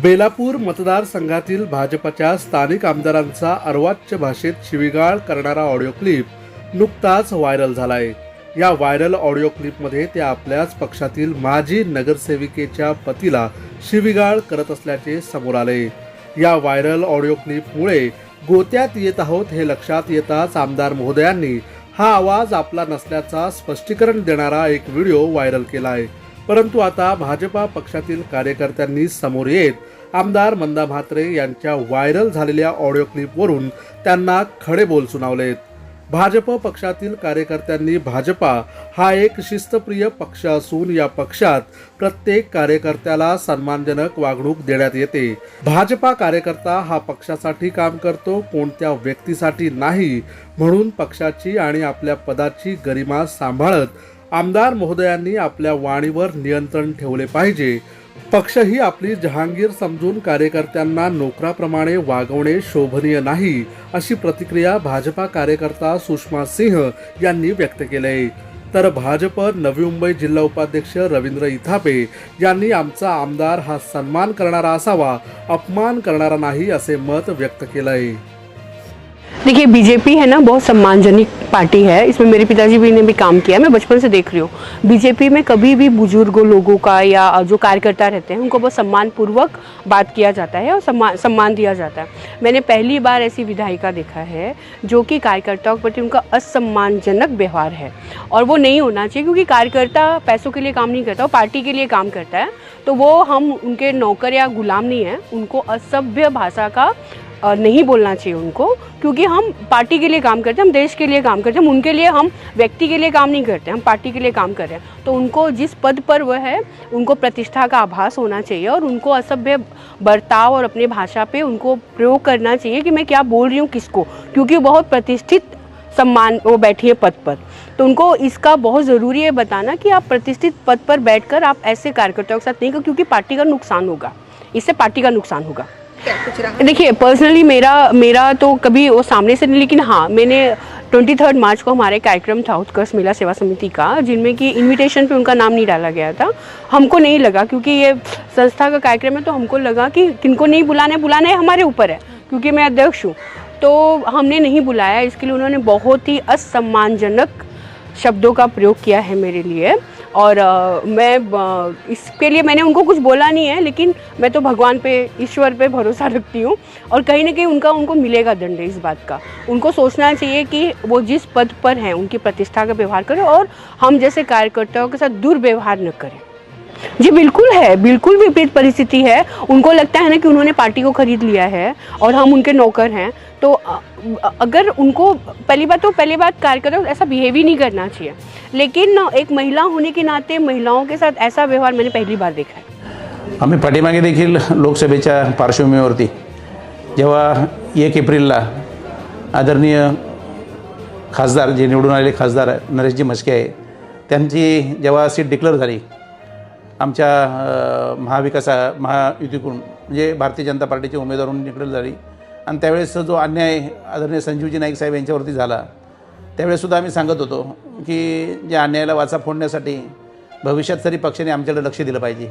बेलापूर मतदारसंघातील भाजपच्या स्थानिक आमदारांचा अर्वाच्य भाषेत शिवीगाळ करणारा ऑडिओ क्लिप नुकताच व्हायरल झालाय। या व्हायरल ऑडिओ क्लिपमध्ये ते आपल्याच पक्षातील माजी नगरसेविकेच्या पतीला शिवीगाळ करत असल्याचे समोर आले। या व्हायरल ऑडिओ क्लिपमुळे गोत्यात येत आहोत हे लक्षात येताच आमदार महोदयांनी हा आवाज आपला नसल्याचा स्पष्टीकरण देणारा एक व्हिडिओ व्हायरल केला आहे। परंतु आता भाजपा पक्षातील कार्यकर्त्यांनी समोर येत आमदार मंदा म्हात्रे यांच्या व्हायरल झालेल्या ऑडिओ क्लिपवरून त्यांना खडे बोल सुनावलेत। भाजप पक्षातील कार्यकर्त्यांनी भाजपा हा एक शिस्तप्रिय पक्ष असून या पक्षात प्रत्येक कार्यकर्त्याला सन्मानजनक वागणूक देण्यात येते। भाजपा कार्यकर्ता हा पक्षासाठी काम करतो, कोणत्या व्यक्तीसाठी नाही, म्हणून पक्षाची आणि आपल्या पदाची गरिमा सांभाळत आमदार महोदयांनी आपल्या वाणीवर नियंत्रण ठेवले पाहिजे। पक्ष ही आपली जहांगीर समजून कार्यकर्त्यांना नोकराप्रमाणे वागवणे शोभनीय नाही, अशी प्रतिक्रिया भाजपा कार्यकर्ता सुषमा सिंह यांनी व्यक्त केली। तर भाजप नवी मुंबई जिल्हा उपाध्यक्ष रवींद्र इथापे यांनी आमचा आमदार हा सन्मान करणारा असावा, अपमान करणारा नाही, असे मत व्यक्त केलंय। देखिए, बीजेपी है ना, बहुत सम्मानजनक पार्टी है। इसमें मेरे पिताजी भी ने भी काम किया, मैं बचपन से देख रही हूँ। बीजेपी में कभी भी बुजुर्गों लोगों का या जो कार्यकर्ता रहते हैं उनको बहुत सम्मानपूर्वक बात किया जाता है और सम्मान दिया जाता है। मैंने पहली बार ऐसी विधायिका देखा है जो कि कार्यकर्ताओं के प्रति उनका असम्मानजनक व्यवहार है, और वो नहीं होना चाहिए, क्योंकि कार्यकर्ता पैसों के लिए काम नहीं करता, वो पार्टी के लिए काम करता है। तो वो हम उनके नौकर या गुलाम नहीं हैं। उनको असभ्य भाषा का नहीं बोलना चाहिए उनको, क्योंकि हम पार्टी के लिए काम करते हैं, हम देश के लिए काम करते हैं, हम उनके लिए, हम व्यक्ति के लिए काम नहीं करते, हम पार्टी के लिए काम कर रहे हैं। तो उनको जिस पद पर वह है उनको प्रतिष्ठा का आभास होना चाहिए, और उनको असभ्य बर्ताव और अपनी भाषा पे उनको प्रयोग करना चाहिए कि मैं क्या बोल रही हूँ किसको, क्योंकि वो बहुत प्रतिष्ठित सम्मान वो बैठी है पद पर। तो उनको इसका बहुत ज़रूरी है बताना कि आप प्रतिष्ठित पद पर बैठकर आप ऐसे कार्यकर्ताओं के साथ नहीं करो, क्योंकि पार्टी का नुकसान होगा, इससे पार्टी का नुकसान होगा। देखिए, पर्सनली मेरा तो कभी वो सामने से नहीं, लेकिन हाँ, मैंने 23 मार्च को हमारे कार्यक्रम था उत्कर्ष महिला सेवा समिति का, जिनमें कि इनविटेशन पे उनका नाम नहीं डाला गया था। हमको नहीं लगा, क्योंकि ये संस्था का कार्यक्रम है, तो हमको लगा कि किनको नहीं बुलाना है हमारे ऊपर है, क्योंकि मैं अध्यक्ष हूँ, तो हमने नहीं बुलाया। इसके लिए उन्होंने बहुत ही असम्मानजनक शब्दों का प्रयोग किया है मेरे लिए, और मैं इसके लिए मैंने उनको कुछ बोला नहीं है, लेकिन मैं तो भगवान पे, ईश्वर पे भरोसा रखती हूँ, और कहीं ना कहीं उनको मिलेगा दंड इस बात का। उनको सोचना चाहिए कि वो जिस पद पर हैं उनकी प्रतिष्ठा का व्यवहार करें, और हम जैसे कार्यकर्ताओं के साथ दुर्व्यवहार न करें। जी बिल्कुल है, बिल्कुल विपरीत परिस्थिति है। उनको लगता है ना कि उन्होंने पार्टी को खरीद लिया है और हम उनके नौकर हैं। तो अगर उनको पहली बात कार्यकर्ताओं ऐसा बिहेव ही नहीं करना चाहिए, लेकिन एक महिला होने के नाते महिलाओं के साथ ऐसा व्यवहार मैंने पहली बार देखा है। आम्ही पाठीमागे देखील लोकसभेच्या पार्श्वभूमीवरती जेव्हा 1 एप्रिलला आदरणीय खासदार, जे निवडून आलेले खासदार नरेशजी म्हस्के आहे, त्यांची जेव्हा सीट डिक्लेअर झाली आमच्या महायुतीकडून, म्हणजे भारतीय जनता पार्टीचे उमेदवार म्हणून डिक्लेअर झाली, आणि त्यावेळेस जो अन्याय आदरणीय संजीवजी नाईक साहेब यांच्यावरती झाला, त्यावेळेससुद्धा आम्ही सांगत होतो की ज्या अन्यायाला वाचा फोडण्यासाठी भविष्यात तरी पक्षाने आमच्याकडे लक्ष दिलं पाहिजे।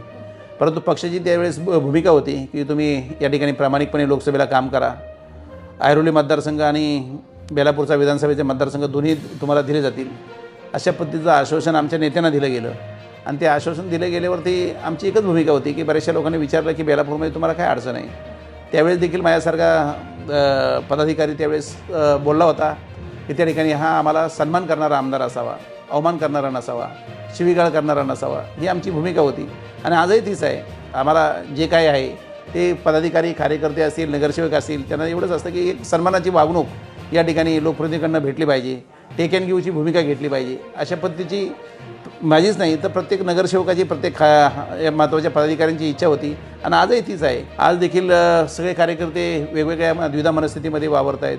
परंतु पक्षाची त्यावेळेस भूमिका होती की तुम्ही या ठिकाणी प्रामाणिकपणे लोकसभेला काम करा, ऐरोली मतदारसंघ आणि बेलापूरचा विधानसभेचे मतदारसंघ दोन्ही तुम्हाला दिले जातील, अशा पद्धतीचं आश्वासन आमच्या नेत्यांना दिलं गेलं। आणि ते आश्वासन दिले गेल्यावरती आमची एकच भूमिका होती की बऱ्याचशा लोकांनी विचारलं की बेलापूरमध्ये तुम्हाला काय अडचण आहे। त्यावेळेस देखील माझ्यासारखा पदाधिकारी त्यावेळेस बोलला होता की त्या ठिकाणी हा आम्हाला सन्मान करणारा आमदार असावा, अवमान करणारा नसावा, शिवीगाळ करणारा नसावा, ही आमची भूमिका होती, आणि आजही तीच आहे। आम्हाला जे काय आहे ते पदाधिकारी, कार्यकर्ते असतील, नगरसेवक असतील, त्यांना एवढंच असतं की एक सन्मानाची वागणूक या ठिकाणी लोकप्रतिनिधींकडून भेटली पाहिजे, टेक अँड गिव्हची भूमिका घेतली पाहिजे। अशा पद्धतीची माझीच नाही तर प्रत्येक नगरसेवकाची, प्रत्येक महत्त्वाच्या पदाधिकाऱ्यांची इच्छा होती, आणि आजही तीच आहे। आज देखील सगळे कार्यकर्ते वेगवेगळ्या द्विधा मनस्थितीमध्ये वावरत आहेत।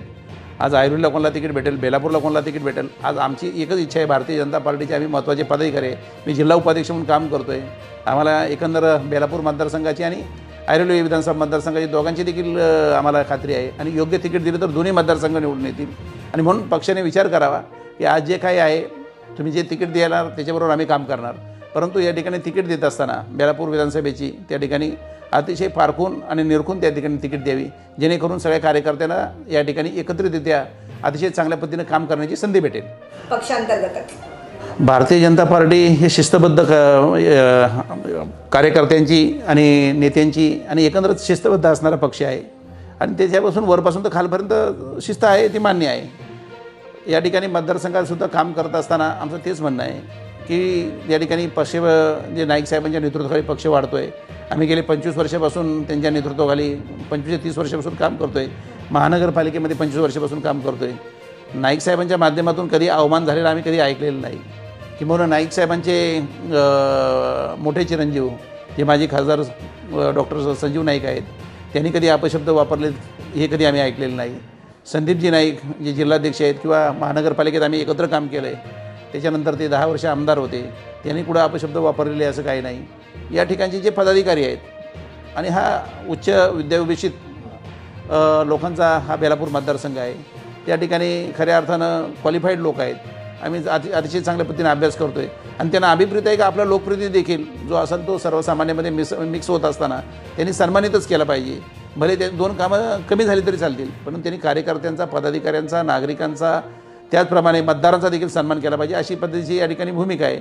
आज ऐरोलीला कोणाला तिकीट भेटेल, बेलापूरला कोणाला तिकीट भेटेल, आज आमची एकच इच्छा आहे, भारतीय जनता पार्टीचे आम्ही महत्त्वाचे पदाधिकारी आहे, मी जिल्हा उपाध्यक्ष म्हणून काम करतो आहे। आम्हाला एकंदर बेलापूर मतदारसंघाची आणि ऐरोली विधानसभा मतदारसंघाची दोघांची देखील आम्हाला खात्री आहे, आणि योग्य तिकीट दिलं तर दोन्ही मतदारसंघ निवडून येतील। आणि म्हणून पक्षाने विचार करावा की आज जे काही आहे तुम्ही जे तिकीट देणार त्याच्याबरोबर आम्ही काम करणार, परंतु या ठिकाणी तिकीट देत असताना बेलापूर विधानसभेची त्या ठिकाणी अतिशय पारखून आणि निरखून त्या ठिकाणी तिकीट द्यावी, जेणेकरून सगळ्या कार्यकर्त्यांना या ठिकाणी एकत्रितरित्या अतिशय चांगल्या पद्धतीने काम करण्याची संधी भेटेल. पक्षांतर्गत भारतीय जनता पार्टी हे शिस्तबद्ध कार्यकर्त्यांची आणि नेत्यांची आणि एकंदरीत शिस्तबद्ध असणारा पक्ष आहे आणि त्याच्यापासून वरपासून तर खालपर्यंत शिस्त आहे, ती मान्य आहे. या ठिकाणी मतदारसंघात सुद्धा काम करत असताना आमचं तेच म्हणणं आहे की या ठिकाणी पक्ष जे नाईक साहेबांच्या नेतृत्वाखाली पक्ष वाढतो आहे. आम्ही गेले 25 वर्षापासून त्यांच्या नेतृत्वाखाली 25 ते 30 वर्षापासून काम करतो आहे. महानगरपालिकेमध्ये 25 वर्षापासून काम करतो आहे. नाईक साहेबांच्या माध्यमातून कधी अवमान झालेला आम्ही कधी ऐकलेलं नाही. किंवा नाईक साहेबांचे मोठे चिरंजीव जे माजी खासदार डॉक्टर संजीव नाईक आहेत, त्यांनी कधी अपशब्द वापरले हे कधी आम्ही ऐकलेलं नाही. संदीपजी नाईक जे जिल्हाध्यक्ष आहेत किंवा महानगरपालिकेत आम्ही एकत्र काम केलं आहे, त्याच्यानंतर ते 10 वर्ष आमदार होते, त्यांनी कुठं अपशब्द वापरलेले असं काही नाही. या ठिकाणचे जे पदाधिकारी आहेत आणि हा उच्च विद्याविभूषित लोकांचा हा बेलापूर मतदारसंघ आहे, त्या ठिकाणी खऱ्या अर्थानं क्वालिफाईड लोक आहेत. आम्ही अतिशय चांगल्या पद्धतीने अभ्यास करतो आहे आणि त्यांना अभिप्रेत आहे की आपला लोकप्रतिनिधी देखील जो असेल तो सर्वसामान्यामध्ये मिक्स होत असताना त्यांनी सन्मानितच केला पाहिजे. भले ते 2 कामं कमी झाली तरी चालतील, पण त्यांनी कार्यकर्त्यांचा, पदाधिकाऱ्यांचा, नागरिकांचा, त्याचप्रमाणे मतदारांचा देखील सन्मान केला पाहिजे, अशी पद्धतीची या ठिकाणी भूमिका आहे.